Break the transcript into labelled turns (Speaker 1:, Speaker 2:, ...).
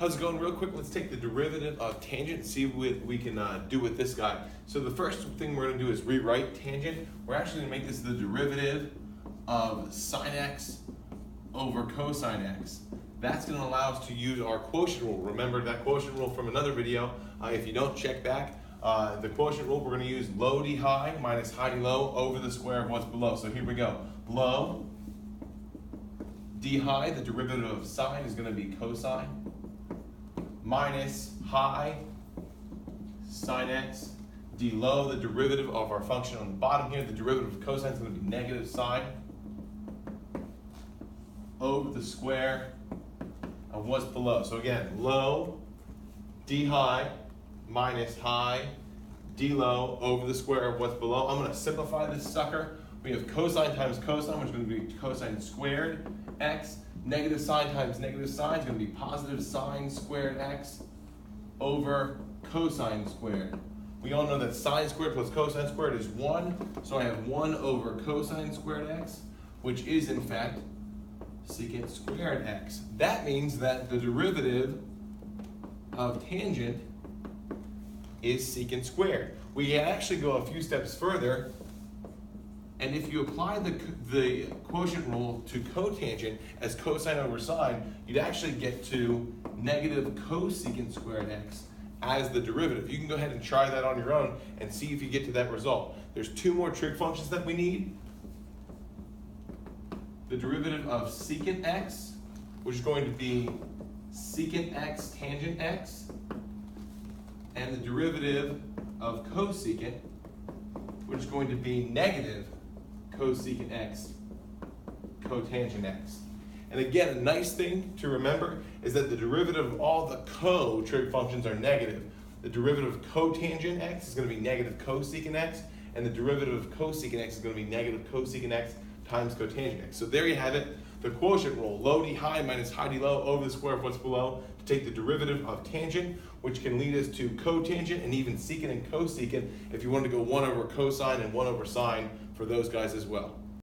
Speaker 1: How's it going? Real quick, let's take the derivative of tangent and see what we can do with this guy. So the first thing we're going to do is rewrite tangent. We're actually going to make this the derivative of sine x over cosine x. That's going to allow us to use our quotient rule. Remember that quotient rule from another video. If you don't, check back. The quotient rule, we're going to use low d high minus high d low over the square of what's below. So here we go. Low d high, the derivative of sine is going to be cosine, minus high sine x, d low, the derivative of our function on the bottom here, the derivative of cosine is going to be negative sine over the square of what's below. So again, low d high minus high d low over the square of what's below. I'm going to simplify this sucker. We have cosine times cosine, which is going to be cosine squared x. Negative sine times negative sine is going to be positive sine squared x over cosine squared. We all know that sine squared plus cosine squared is 1. So I have 1 over cosine squared x, which is in fact secant squared x. That means that the derivative of tangent is secant squared. We can actually go a few steps further, and if you apply the quotient rule to cotangent as cosine over sine, you'd actually get to negative cosecant squared x as the derivative. You can go ahead and try that on your own and see if you get to that result. There's 2 more trig functions that we need. The derivative of secant x, which is going to be secant x tangent x, and the derivative of cosecant, which is going to be negative cosecant x cotangent x. And again, a nice thing to remember is that the derivative of all the trig functions are negative. The derivative of cotangent x is going to be negative cosecant x, and the derivative of cosecant x is going to be negative cosecant x times cotangent x. So there you have it, the quotient rule, low d high minus high d low over the square of what's below, to take the derivative of tangent, which can lead us to cotangent and even secant and cosecant if you wanted to go 1 over cosine and 1 over sine for those guys as well.